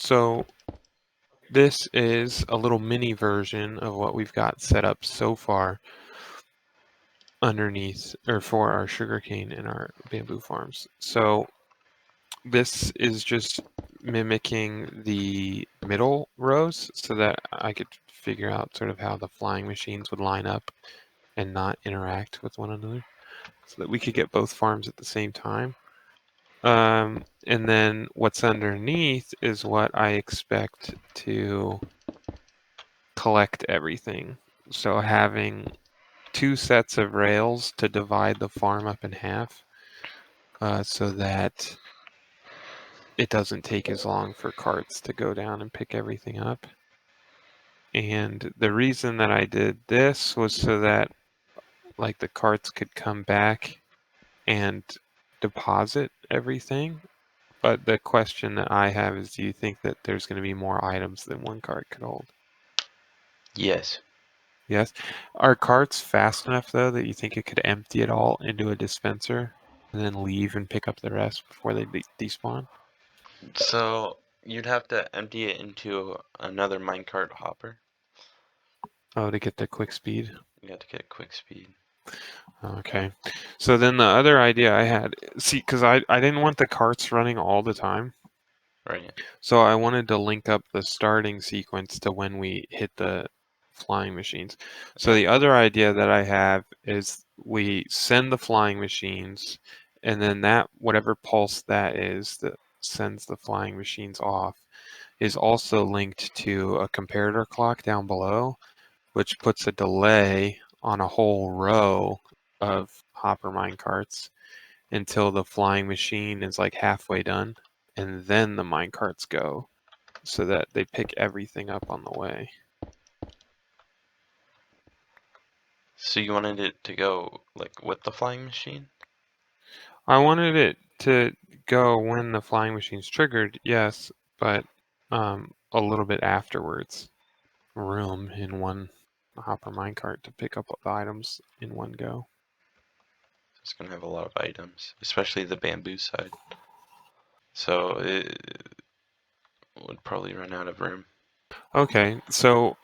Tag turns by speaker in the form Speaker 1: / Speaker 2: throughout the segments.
Speaker 1: So this is a little mini version of what we've got set up so far underneath or for our sugarcane and our bamboo farms. So this is just mimicking the middle rows so that I could figure out sort of how the flying machines would line up and not interact with one another so that we could get both farms at the same time. And then what's underneath is what I expect to collect everything. So having two sets of rails to divide the farm up in half so that it doesn't take as long for carts to go down and pick everything up. And the reason that I did this was so that like the carts could come back and deposit everything. But the question that I have is, do you think that there's going to be more items than one cart could hold?
Speaker 2: Yes.
Speaker 1: Yes. Are carts fast enough, though, that you think it could empty it all into a dispenser and then leave and pick up the rest before they despawn?
Speaker 2: So you'd have to empty it into another minecart hopper.
Speaker 1: Oh, to get the quick speed?
Speaker 2: You got to get quick speed.
Speaker 1: Okay. So then the other idea I had, see, because I didn't want the carts running all the time.
Speaker 2: Right.
Speaker 1: So I wanted to link up the starting sequence to when we hit the flying machines. So the other idea that I have is we send the flying machines, and then that whatever pulse that is that sends the flying machines off is also linked to a comparator clock down below, which puts a delay on a whole row of hopper mine carts until the flying machine is like halfway done, and then the mine carts go so that they pick everything up on the way.
Speaker 2: So you wanted it to go like with the flying machine?
Speaker 1: I wanted it to go when the flying machine's triggered, yes, but a little bit afterwards. Room in one hopper minecart to pick up the items in one go.
Speaker 2: It's gonna have a lot of items, especially the bamboo side. So it would probably run out of room.
Speaker 1: Okay, so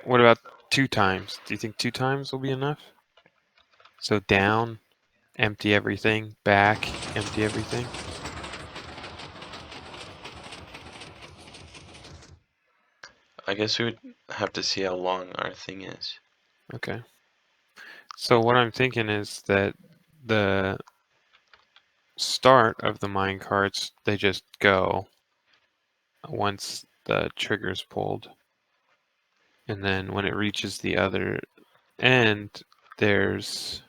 Speaker 1: what about 2 times? Do you think 2 times will be enough? So down, empty everything, back, empty everything.
Speaker 2: I guess we would have to see how long our thing is.
Speaker 1: Okay. So what I'm thinking is that the start of the mine carts, they just go once the trigger's pulled. And then when it reaches the other end, there's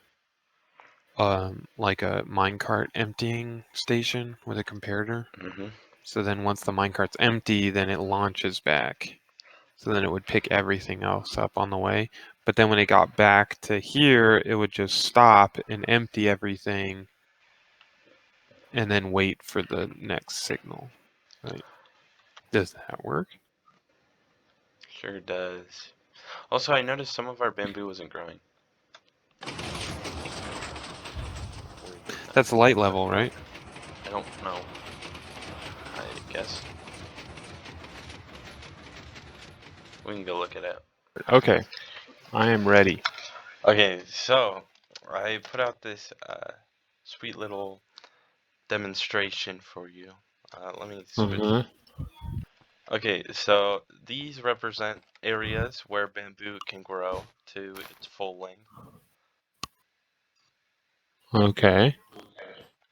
Speaker 1: like a minecart emptying station with a comparator.
Speaker 2: Mm-hmm.
Speaker 1: So then once the minecart's empty, then it launches back. So then it would pick everything else up on the way. But then when it got back to here, it would just stop and empty everything and then wait for the next signal. Right? Does that work?
Speaker 2: Sure does. Also, I noticed some of our bamboo wasn't growing.
Speaker 1: That's light level, right?
Speaker 2: I don't know. I guess we can go look at it.
Speaker 1: Okay, I am ready.
Speaker 2: Okay, so I put out this sweet little demonstration for you. Let me switch.
Speaker 1: Uh-huh.
Speaker 2: Okay, so these represent areas where bamboo can grow to its full length.
Speaker 1: Okay.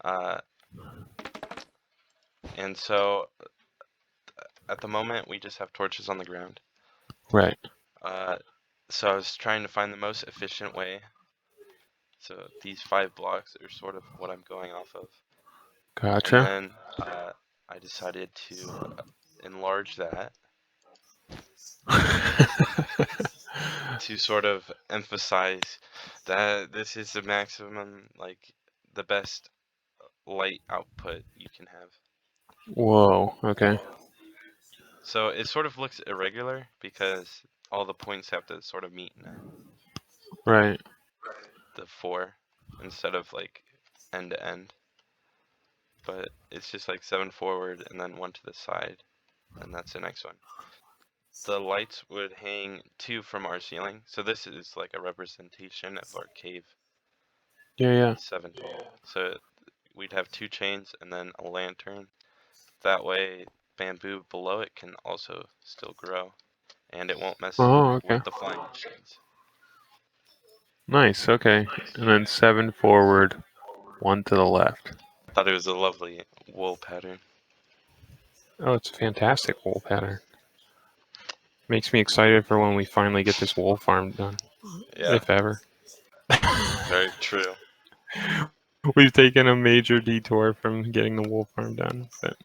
Speaker 2: Uh, and so at the moment, we just have torches on the ground.
Speaker 1: Right.
Speaker 2: So I was trying to find the most efficient way. So these 5 blocks are sort of what I'm going off of. And
Speaker 1: Gotcha.
Speaker 2: then I decided to enlarge that to sort of emphasize that this is the maximum, like the best light output you can have.
Speaker 1: Whoa. Okay.
Speaker 2: So it sort of looks irregular because all the points have to sort of meet in
Speaker 1: Right.
Speaker 2: the 4 instead of like end to end. But it's just like 7 forward and then 1 to the side. and that's the next one. The lights would hang 2 from our ceiling. So this is like a representation of our cave.
Speaker 1: Yeah.
Speaker 2: 7 total. So we'd have 2 chains and then a lantern. That way bamboo below it can also still grow and it won't mess
Speaker 1: Oh, okay.
Speaker 2: with the flying machines.
Speaker 1: Nice. Okay. And then 7 forward, 1 to the left.
Speaker 2: I thought it was a lovely wool pattern.
Speaker 1: Oh, it's a fantastic wool pattern. Makes me excited for when we finally get this wool farm done.
Speaker 2: Yeah.
Speaker 1: If ever.
Speaker 2: Very true.
Speaker 1: We've taken a major detour from getting the wool farm done, but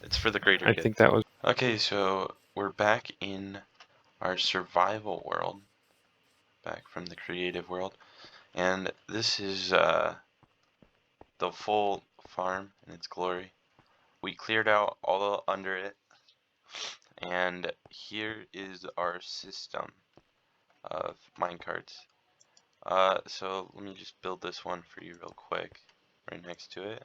Speaker 2: it's for the greater
Speaker 1: I
Speaker 2: good.
Speaker 1: think that was...
Speaker 2: Okay, so we're back in our survival world, back from the creative world, and this is the full farm in its glory. We cleared out all under it, and here is our system of minecarts. So let me just build this one for you real quick, right next to it.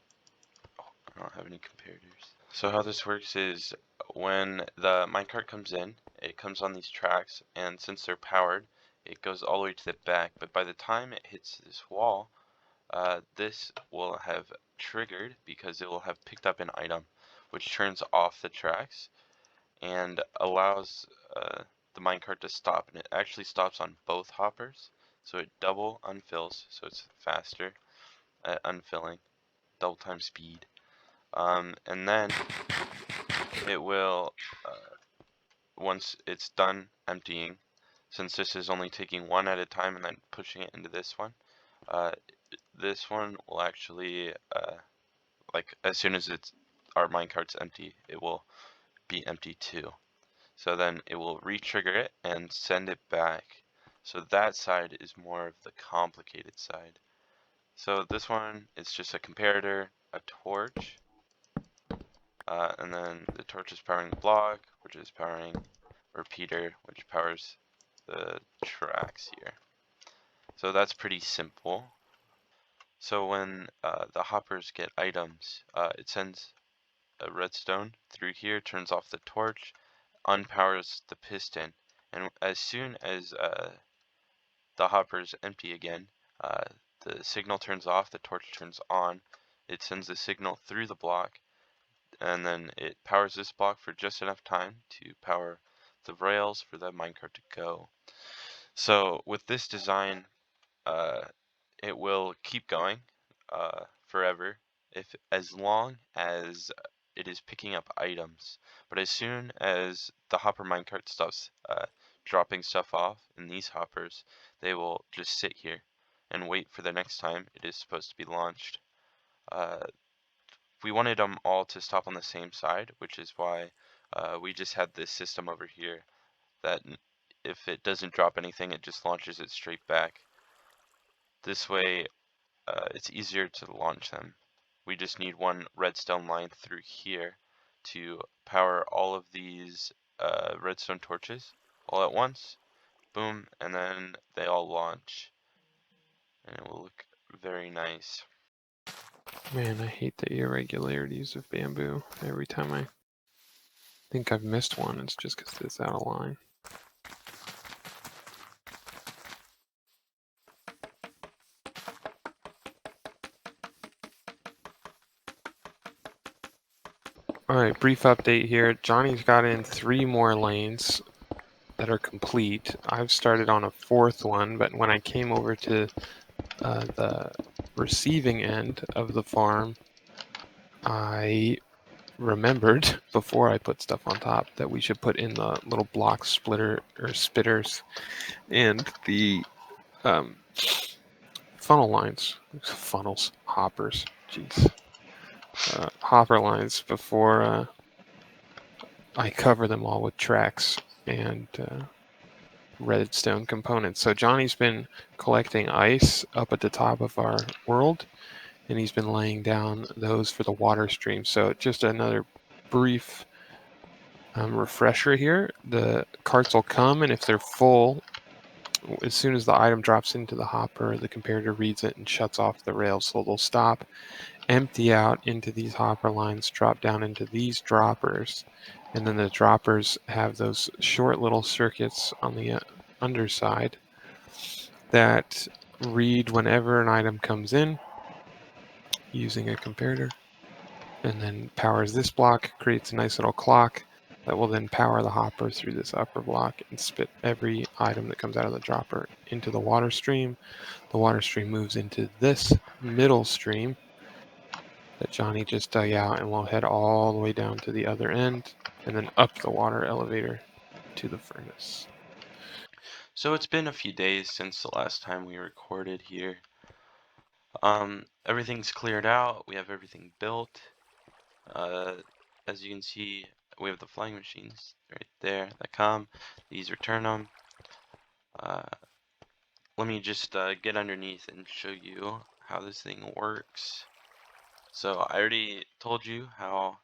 Speaker 2: Oh, I don't have any comparators. So how this works is when the minecart comes in, it comes on these tracks, and since they're powered, it goes all the way to the back. But by the time it hits this wall, this will have triggered because it will have picked up an item, which turns off the tracks and allows the minecart to stop. And it actually stops on both hoppers, so it double unfills, so it's faster at unfilling, double time speed. And then it will, once it's done emptying, since this is only taking one at a time and then pushing it into this one will actually, like as soon as our minecart's empty, it will be empty too. So then it will re-trigger it and send it back. So that side is more of the complicated side. So this one is just a comparator, a torch, and then the torch is powering the block, which is powering a repeater, which powers the tracks here. So that's pretty simple. So when the hoppers get items, it sends a redstone through here, turns off the torch, unpowers the piston, and as soon as the hopper's empty again, the signal turns off, the torch turns on, it sends the signal through the block, and then it powers this block for just enough time to power the rails for the minecart to go. So with this design, it will keep going forever, as long as it is picking up items. But as soon as the hopper minecart stops dropping stuff off in these hoppers, they will just sit here and wait for the next time it is supposed to be launched. We wanted them all to stop on the same side, which is why we just had this system over here that if it doesn't drop anything, it just launches it straight back. This way, it's easier to launch them. We just need one redstone line through here to power all of these redstone torches all at once. Boom, and then they all launch. And it will look very nice.
Speaker 1: Man, I hate the irregularities of bamboo. Every time I think I've missed one, it's just because it's out of line. Alright, brief update here. Johnny's got in 3 more lanes that are complete. I've started on a 4th one, but when I came over to the receiving end of the farm, I remembered before I put stuff on top that we should put in the little block splitter or spitters and the funnel lines, hoppers, jeez, hopper lines before I cover them all with tracks and redstone components. So Johnny's been collecting ice up at the top of our world, and he's been laying down those for the water stream. So just another brief refresher here. The carts will come, and if they're full, as soon as the item drops into the hopper, the comparator reads it and shuts off the rails, so they'll stop, empty out into these hopper lines, drop down into these droppers, and then the droppers have those short little circuits on the underside that read whenever an item comes in using a comparator, and then powers this block, creates a nice little clock that will then power the hopper through this upper block and spit every item that comes out of the dropper into the water stream. The water stream moves into this middle stream that Johnny just dug out, and we'll head all the way down to the other end and then up the water elevator to the furnace.
Speaker 2: So it's been a few days since the last time we recorded here. Everything's cleared out. We have everything built. As you can see, we have the flying machines right there that come. These return them. Let me just get underneath and show you how this thing works. So I already told you how,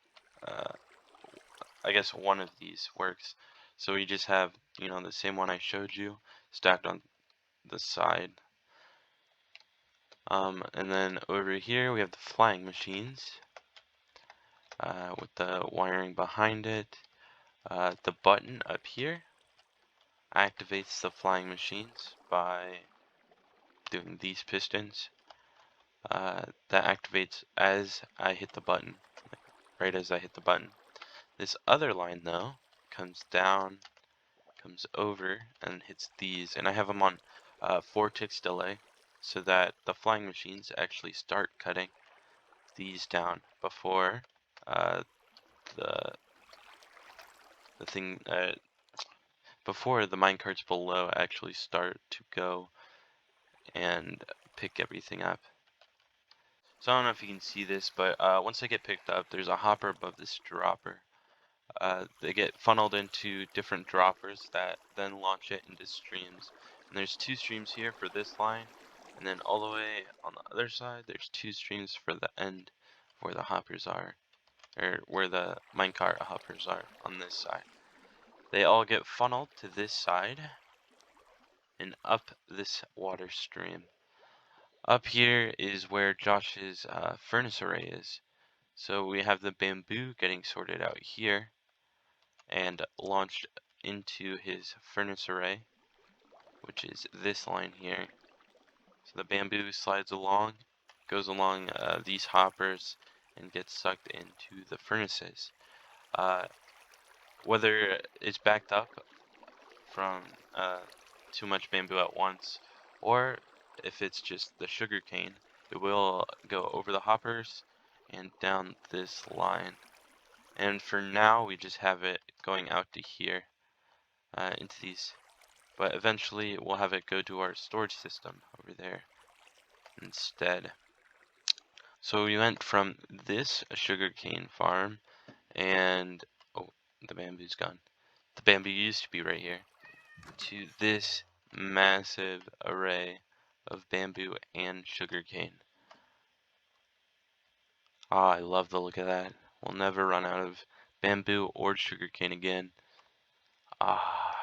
Speaker 2: I guess one of these works. So we just have, the same one I showed you stacked on the side. And then over here we have the flying machines with the wiring behind it. The button up here activates the flying machines by doing these pistons. That activates as I hit the button, right as I hit the button. This other line though comes down, comes over and hits these, and I have them on 4 ticks delay so that the flying machines actually start cutting these down before the thing before the minecarts below actually start to go and pick everything up. So I don't know if you can see this, but once they get picked up, there's a hopper above this dropper. They get funneled into different droppers that then launch it into streams. And there's 2 streams here for this line, and then all the way on the other side, there's 2 streams for the end where the hoppers are, or where the minecart hoppers are on this side. They all get funneled to this side and up this water stream. Up here is where Josh's furnace array is. So we have the bamboo getting sorted out here and launched into his furnace array, which is this line here. So the bamboo slides along, goes along these hoppers, and gets sucked into the furnaces. Whether it's backed up from too much bamboo at once, or if it's just the sugar cane, it will go over the hoppers and down this line. And for now, we just have it going out to here, into these. But eventually, we'll have it go to our storage system over there instead. So we went from this sugarcane farm, and oh, the bamboo's gone. The bamboo used to be right here, to this massive array of bamboo and sugarcane. Ah, I love the look of that. We'll never run out of bamboo or sugarcane again. Ah,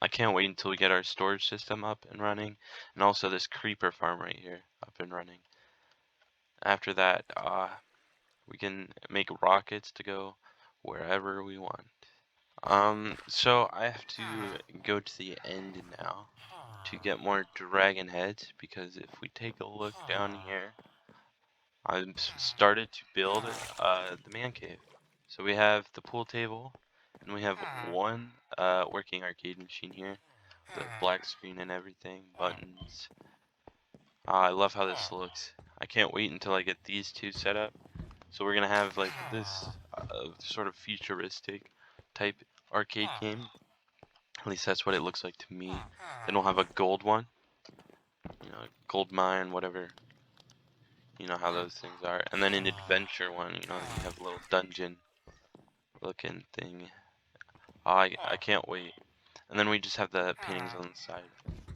Speaker 2: I can't wait until we get our storage system up and running, and also this creeper farm right here up and running. After that, we can make rockets to go wherever we want. So I have to go to the end now to get more dragon heads, because if we take a look down here, I've started to build the man cave. So we have the pool table, and we have one working arcade machine here, the black screen and everything, buttons. I love how this looks. I can't wait until I get these 2 set up. So we're gonna have like this sort of futuristic type arcade game. At least that's what it looks like to me. Then we'll have a gold one, gold mine, whatever. You know how those things are. And then an adventure one, you have a little dungeon looking thing. I can't wait. And then we just have the paintings on the side.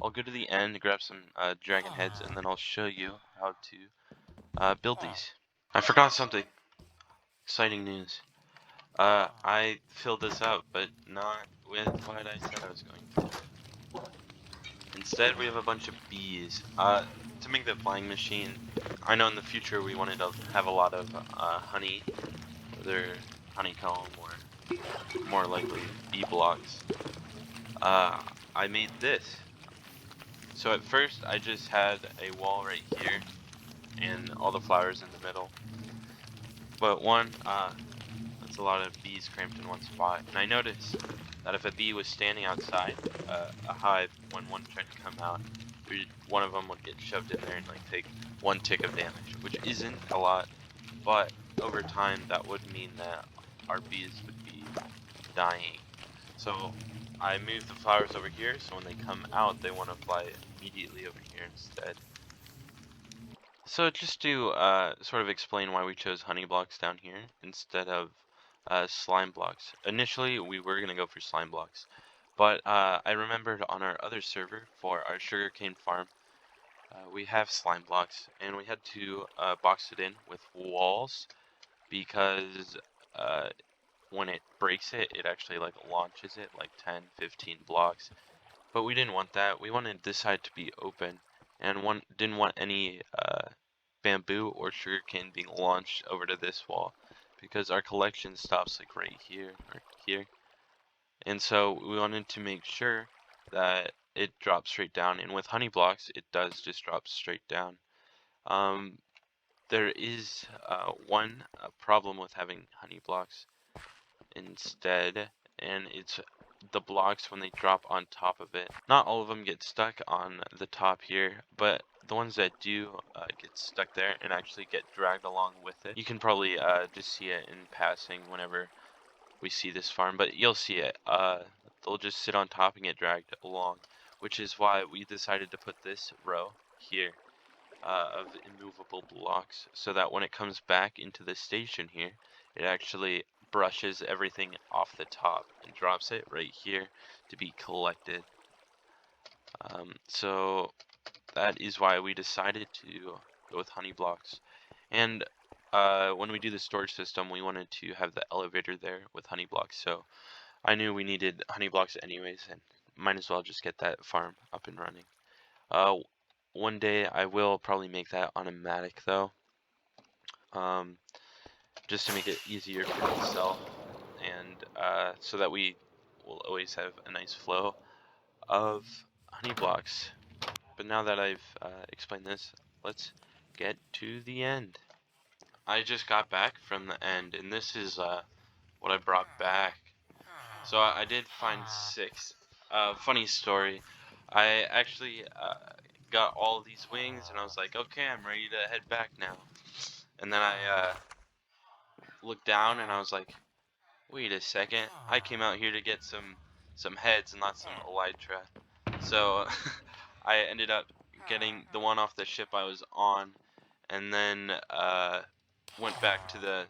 Speaker 2: I'll go to the end, grab some dragon heads, and then I'll show you how to build these. I forgot something. Exciting news. I filled this out, but not with what I said I was going to. Instead, we have a bunch of bees. To make the flying machine, I know in the future we wanted to have a lot of honey, whether honeycomb or more likely bee blocks. I made this. So at first, I just had a wall right here and all the flowers in the middle. But that's a lot of bees cramped in one spot. And I noticed that if a bee was standing outside a hive, when one tried to come out, one of them would get shoved in there and like take one tick of damage, which isn't a lot, but over time that would mean that our bees would be dying. So I moved the flowers over here, so when they come out, they want to fly immediately over here instead. So just to sort of explain why we chose honey blocks down here instead of slime blocks. Initially, we were going to go for slime blocks, but I remembered on our other server for our sugarcane farm, we have slime blocks, and we had to box it in with walls because uh, when it breaks it, it actually like launches it like 10, 15 blocks. But we didn't want that. We wanted this side to be open, and didn't want any bamboo or sugarcane being launched over to this wall because our collection stops like right here or here. And so we wanted to make sure that it drops straight down, and with honey blocks it does just drop straight down. There is one problem with having honey blocks instead, and it's the blocks when they drop on top of it. Not all of them get stuck on the top here, but the ones that do get stuck there and actually get dragged along with it. You can probably just see it in passing whenever we see this farm, but you'll see it. They'll just sit on top and get dragged along, which is why we decided to put this row here of immovable blocks so that when it comes back into the station here, it actually brushes everything off the top and drops it right here to be collected. So that is why we decided to go with honey blocks. And when we do the storage system, we wanted to have the elevator there with honey blocks. So I knew we needed honey blocks anyways, and might as well just get that farm up and running. One day I will probably make that automatic though, just to make it easier for myself, and so that we will always have a nice flow of honey blocks. But now that I've explained this, let's get to the end. I just got back from the end, and this is what I brought back. So I did find 6. Funny story. I actually got all of these wings, and I was like, okay, I'm ready to head back now. And then I looked down, and I was like, wait a second. I came out here to get some heads and not some elytra. So I ended up getting the one off the ship I was on, and then went back to the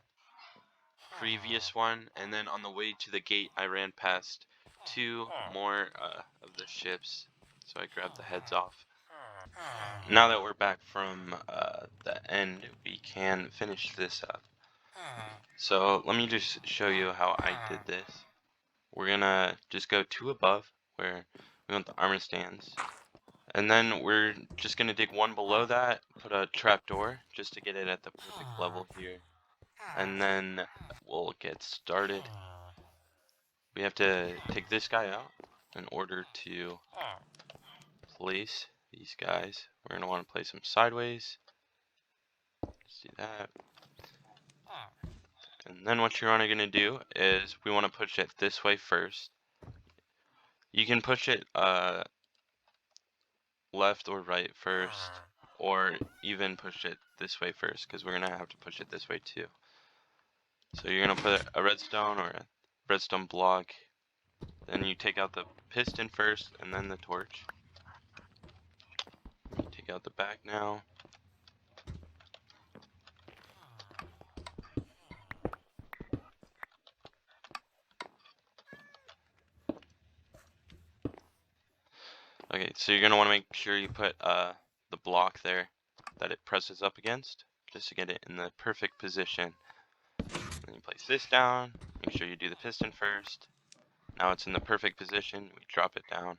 Speaker 2: previous one, and then on the way to the gate I ran past 2 more of the ships, so I grabbed the heads off. Now that we're back from the end, we can finish this up. So let me just show you how I did this. We're gonna just go 2 above where we want the armor stands, and then we're just gonna dig 1 below that, put a trapdoor just to get it at the perfect level here, and then we'll get started. We have to take this guy out in order to place these guys. We're gonna want to place them sideways. Let's do that. And then what you're only gonna do is we want to push it this way first. You can push it left or right first, or even push it this way first, because we're gonna have to push it this way too. So you're gonna put a redstone or a redstone block, then you take out the piston first and then the torch. You take out the back now. Okay, so you're gonna want to make sure you put the block there that it presses up against, just to get it in the perfect position. Then you place this down, make sure you do the piston first. Now it's in the perfect position, we drop it down.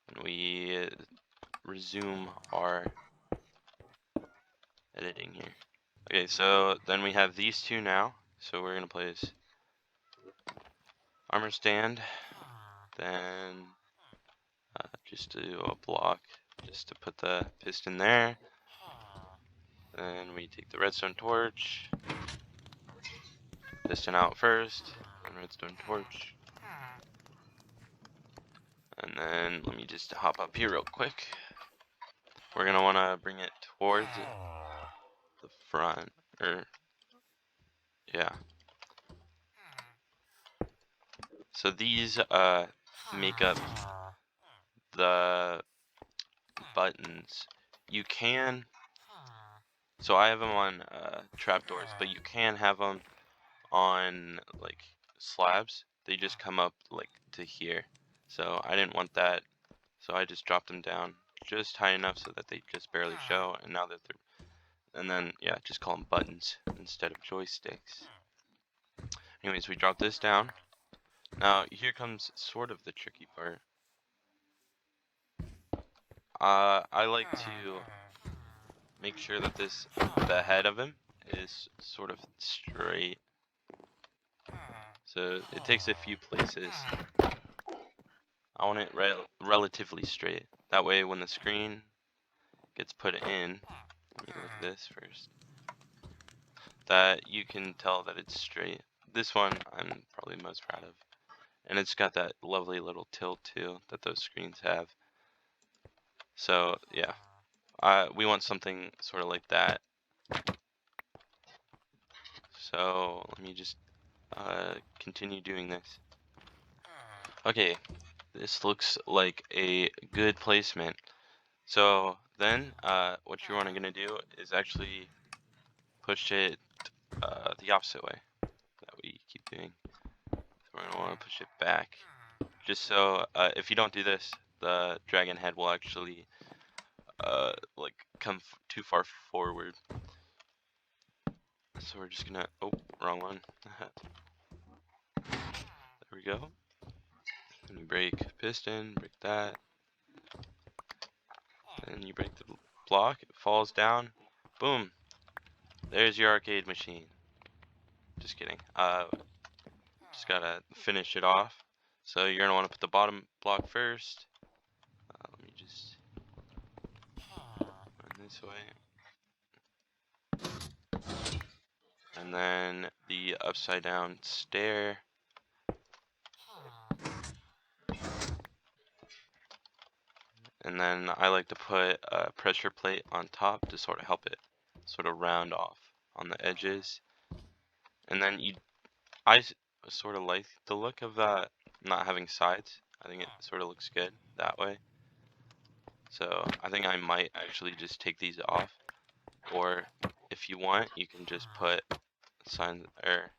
Speaker 2: and we resume our editing here. Okay, so then we have these two now. So we're gonna place armor stand, then just do a block just to put the piston there. Then we take the redstone torch, piston out first, and redstone torch. And then let me just hop up here real quick. We're gonna wanna bring it towards the front, or yeah. So these make up the buttons. You can, so I have them on trapdoors, but you can have them on like slabs. They just come up like to here. So I didn't want that, so I just dropped them down just high enough so that they just barely show. And now that they're, and then yeah, just call them buttons instead of joysticks. Anyways, we drop this down. Now here comes sort of the tricky part. I like to make sure that the head of him is sort of straight. So it takes a few places. I want it relatively straight. That way when the screen gets put in, let me look at this first, that you can tell that it's straight. This one I'm probably most proud of. And it's got that lovely little tilt too that those screens have. So yeah, we want something sort of like that. So let me just continue doing this. Okay, this looks like a good placement. So then what you're gonna do is actually push it the opposite way that we keep doing. So we're gonna want to push it back, just so if you don't do this, the dragon head will actually like come too far forward. So we're just gonna, oh, wrong one. There we go. And you break piston, break that. And you break the block, it falls down. Boom. There's your arcade machine. Just kidding. Just gotta finish it off. So you're gonna want to put the bottom block first. Let me just run this way. And then the upside down stair. And then I like to put a pressure plate on top to sort of help it sort of round off on the edges. And then I sort of like the look of that not having sides. I think it sort of looks good that way. So I think I might actually just take these off, or if you want, you can just put signs or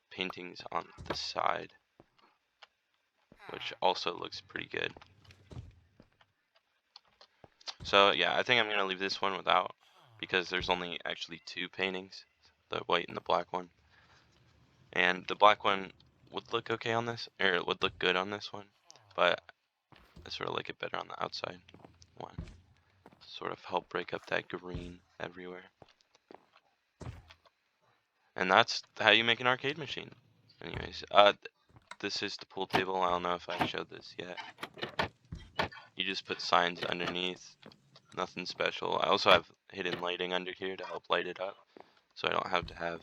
Speaker 2: paintings on the side, which also looks pretty good. So yeah, I think I'm gonna leave this one without, because there's only actually two paintings, the white and the black one. And the black one would look okay on this, or it would look good on this one, but I sort of like it better on the outside one. Sort of help break up that green everywhere. And that's how you make an arcade machine. Anyways, this is the pool table. I don't know if I showed this yet. You just put signs underneath. Nothing special. I also have hidden lighting under here to help light it up, so I don't have to have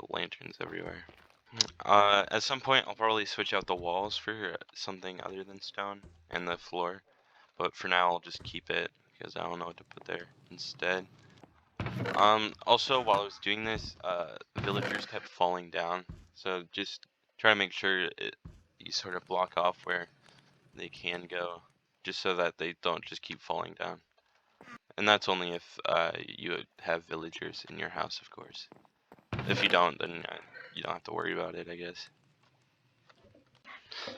Speaker 2: lanterns everywhere. At some point, I'll probably switch out the walls for something other than stone and the floor. But for now, I'll just keep it because I don't know what to put there instead. Also, while I was doing this, villagers kept falling down. So just try to make sure you sort of block off where they can go, just so that they don't just keep falling down. And that's only if you have villagers in your house, of course. If you don't, then you don't have to worry about it, I guess.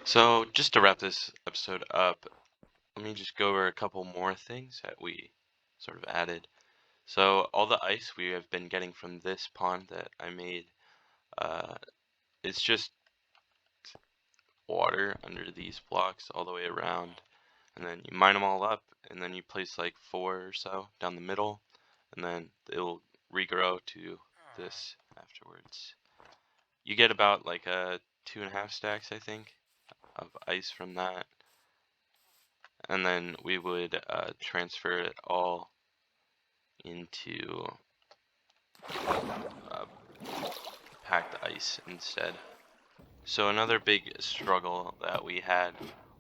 Speaker 2: So just to wrap this episode up, let me just go over a couple more things that we sort of added. So all the ice we have been getting from this pond that I made, it's just water under these blocks all the way around. and then you mine them all up, and then you place like 4 or so down the middle, and then it'll regrow to this afterwards. You get about like a 2.5 stacks, I think, of ice from that, and then we would transfer it all into packed ice instead. So another big struggle that we had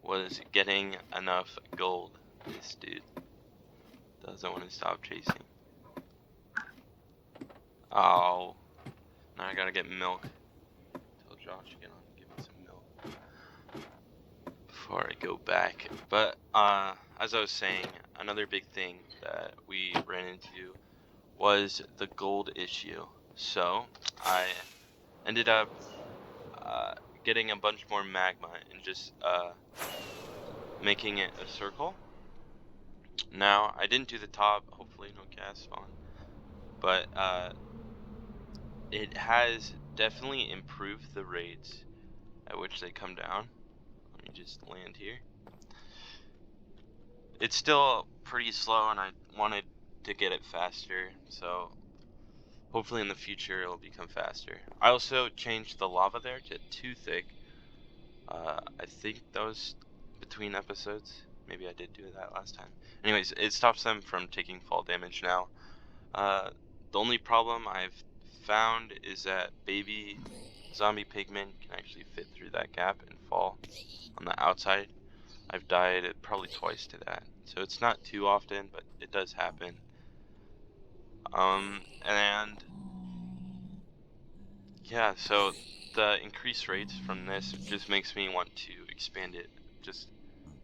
Speaker 2: was getting enough gold. This dude doesn't want to stop chasing. Oh, now I gotta get milk. Tell Josh again, I'll give me some milk before I go back. But as I was saying, another big thing that we ran into was the gold issue. So I ended up getting a bunch more magma and just making it a circle. Now, I didn't do the top, hopefully no gas spawn, but it has definitely improved the rates at which they come down. Let me just land here. It's still pretty slow, and I wanted to get it faster, so hopefully in the future it'll become faster. I also changed the lava there to 2 thick. I think that was between episodes. Maybe I did do that last time. Anyways, it stops them from taking fall damage now. The only problem I've found is that baby zombie pigmen can actually fit through that gap and fall on the outside. I've died probably twice to that, so it's not too often, but it does happen. And yeah, so the increased rates from this just makes me want to expand it just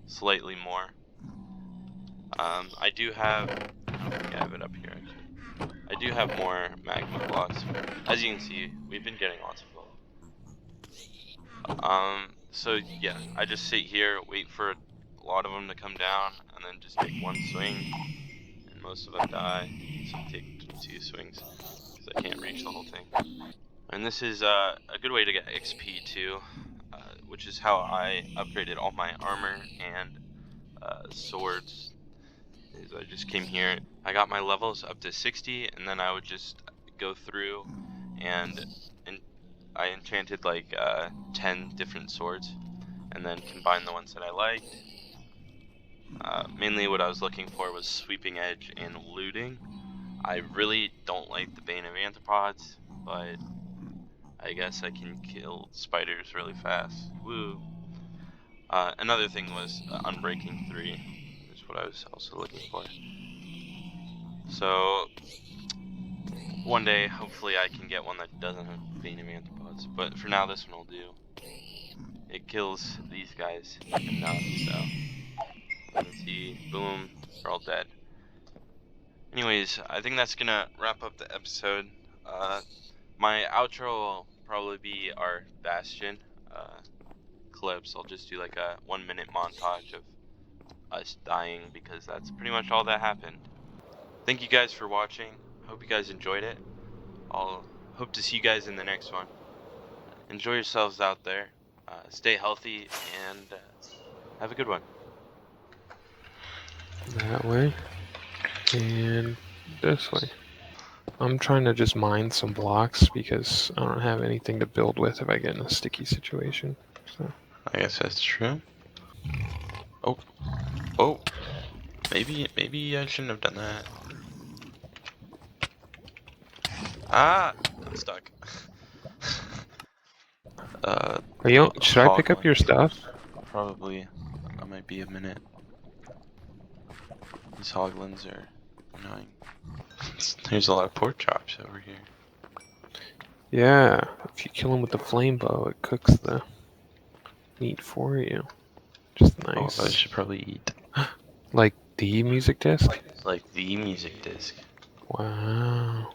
Speaker 2: slightly more. I do have, I have it up here actually. I do have more magma blocks. As you can see, we've been getting lots of gold. So yeah, I just sit here, wait for a lot of them to come down, and then just take one swing, and most of them die. So I take 2 swings, because I can't reach the whole thing. And this is a good way to get XP too, which is how I upgraded all my armor and swords. Is I just came here, I got my levels up to 60, and then I would just go through and I enchanted like 10 different swords, and then combined the ones that I liked. Mainly what I was looking for was sweeping edge and looting. I really don't like the Bane of Anthropods, but I guess I can kill spiders really fast. Woo! Another thing was Unbreaking 3, is what I was also looking for. So, one day, hopefully I can get one that doesn't have Bane of Anthropods, but for now this one will do. It kills these guys enough, so you can see, boom, they're all dead. Anyways, I think that's gonna wrap up the episode. My outro will probably be our Bastion clips. I'll just do like a 1-minute montage of us dying, because that's pretty much all that happened. Thank you guys for watching. Hope you guys enjoyed it. I'll hope to see you guys in the next one. Enjoy yourselves out there. Stay healthy, and have a good one.
Speaker 1: That way. And this way. I'm trying to just mine some blocks because I don't have anything to build with if I get in a sticky situation. So
Speaker 2: I guess that's true. Oh, maybe I shouldn't have done that. Ah, I'm stuck.
Speaker 1: should I pick up your stuff?
Speaker 2: Probably. That might be a minute. These hoglins are annoying. There's a lot of pork chops over here.
Speaker 1: Yeah, if you kill him with the flame bow, it cooks the meat for you. Just nice.
Speaker 2: Oh, I should probably eat.
Speaker 1: Like the music disc?
Speaker 2: Like the music disc.
Speaker 1: Wow.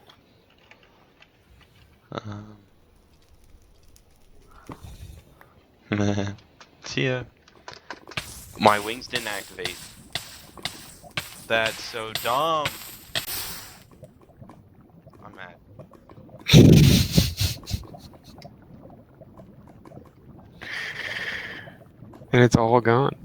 Speaker 2: See ya. My wings didn't activate. That's so dumb. I'm mad.
Speaker 1: And it's all gone.